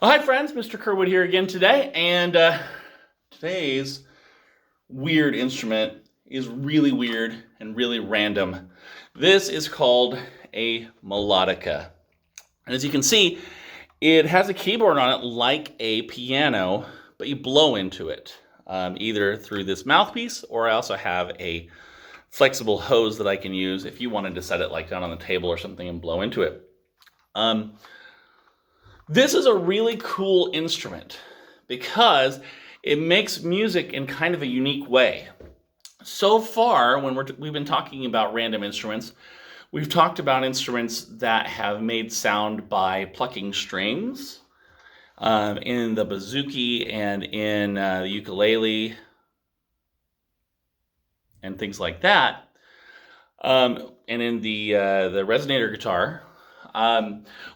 Well, hi friends, Mr. Kerwood here again today, and today's weird instrument is really weird and really random. This is called a melodica. And as you can see, it has a keyboard on it like a piano, but you blow into it, either through this mouthpiece, or I also have a flexible hose that I can use if you wanted to set it like down on the table or something and blow into it. This is a really cool instrument because it makes music in kind of a unique way. So far, when we've been talking about random instruments, we've talked about instruments that have made sound by plucking strings, in the bouzouki and in the ukulele and things like that, and in the resonator guitar.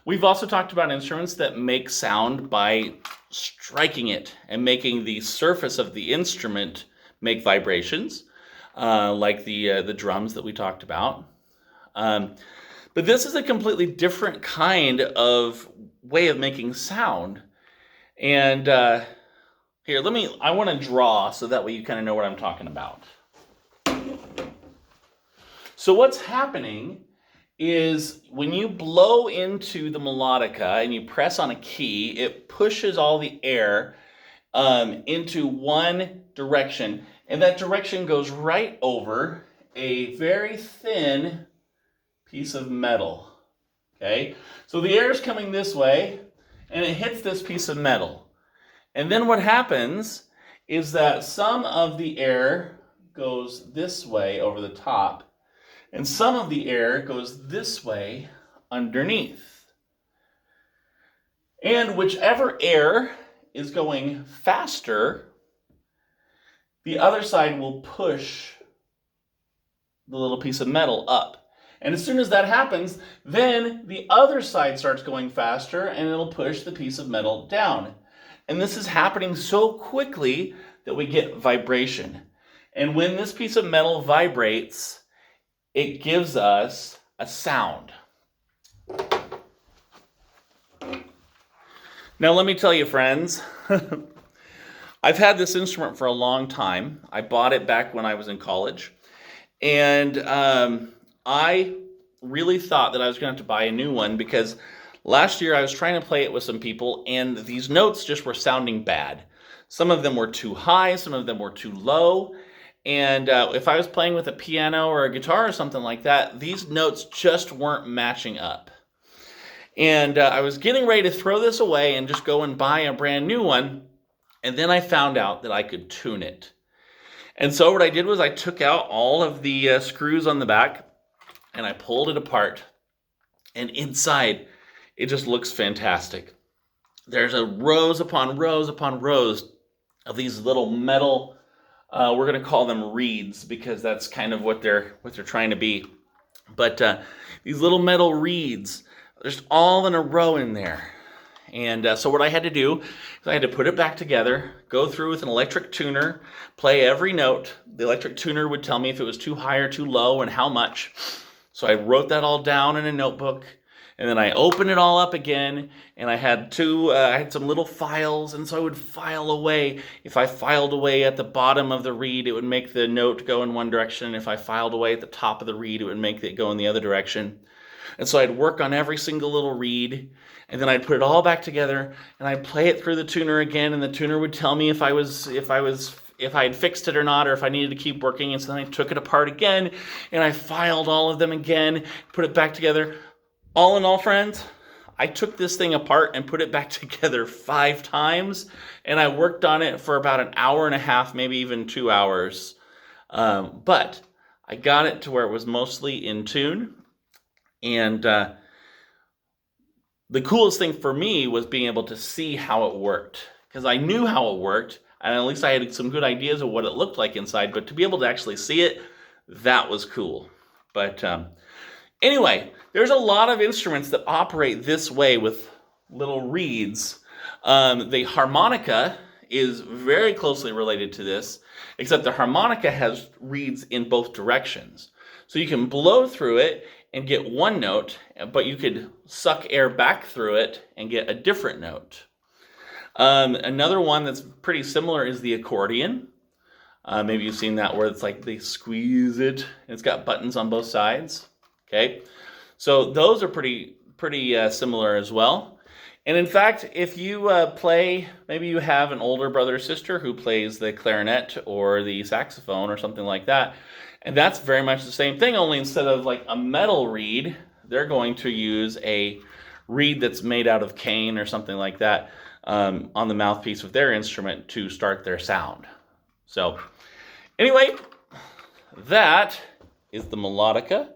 We've also talked about instruments that make sound by striking it and making the surface of the instrument make vibrations, like the drums that we talked about. But this is a completely different kind of way of making sound. And here, I want to draw so that way you kind of know what I'm talking about. So what's happening is when you blow into the melodica and you press on a key, it pushes all the air into one direction. And that direction goes right over a very thin piece of metal. Okay? So the air is coming this way, and it hits this piece of metal. And then what happens is that some of the air goes this way over the top, and some of the air goes this way underneath. And whichever air is going faster, the other side will push the little piece of metal up. And as soon as that happens, then the other side starts going faster and it'll push the piece of metal down. And this is happening so quickly that we get vibration. And when this piece of metal vibrates, it gives us a sound. Now let me tell you, friends, I've had this instrument for a long time. I bought it back when I was in college. And I really thought that I was going to have to buy a new one because last year I was trying to play it with some people and these notes just were sounding bad. Some of them were too high, some of them were too low. And if I was playing with a piano or a guitar or something like that, these notes just weren't matching up. And I was getting ready to throw this away and just go and buy a brand new one. And then I found out that I could tune it. And so what I did was I took out all of the screws on the back and I pulled it apart. And inside, it just looks fantastic. There's rows upon rows upon rows of these little metal, we're going to call them reeds because that's kind of what they're trying to be. But these little metal reeds, there's all in a row in there. And so what I had to do is I had to put it back together, go through with an electric tuner, play every note. The electric tuner would tell me if it was too high or too low and how much. So I wrote that all down in a notebook. And then I opened it all up again, and I had some little files, and so I would file away. If I filed away at the bottom of the reed, it would make the note go in one direction. If I filed away at the top of the reed, it would make it go in the other direction. And so I'd work on every single little reed, and then I'd put it all back together, and I'd play it through the tuner again, and the tuner would tell me if I had fixed it or not, or if I needed to keep working. And so then I took it apart again, and I filed all of them again, put it back together. All in all, friends, I took this thing apart and put it back together 5 times, and I worked on it for about an hour and a half, maybe even 2 hours. But I got it to where it was mostly in tune, and the coolest thing for me was being able to see how it worked, because I knew how it worked, and at least I had some good ideas of what it looked like inside, but to be able to actually see it, that was cool. But anyway, there's a lot of instruments that operate this way with little reeds. The harmonica is very closely related to this, except the harmonica has reeds in both directions. So you can blow through it and get one note, but you could suck air back through it and get a different note. Another one that's pretty similar is the accordion. Maybe you've seen that where it's like they squeeze it. It's got buttons on both sides. Okay, so those are pretty similar as well. And in fact, if you play, maybe you have an older brother or sister who plays the clarinet or the saxophone or something like that, and that's very much the same thing, only instead of like a metal reed, they're going to use a reed that's made out of cane or something like that on the mouthpiece of their instrument to start their sound. So anyway, that is the melodica.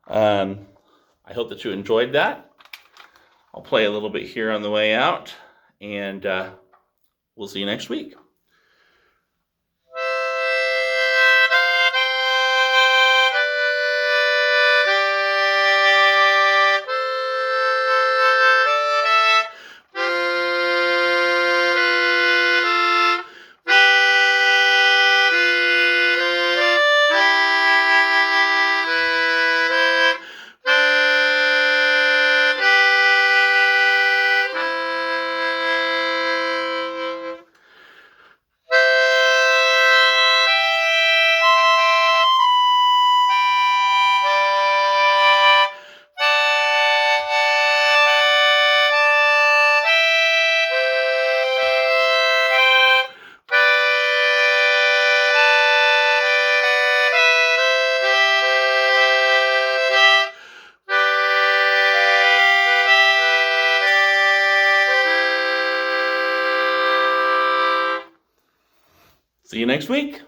I hope that you enjoyed that. I'll play a little bit here on the way out, and we'll see you next week. See you next week.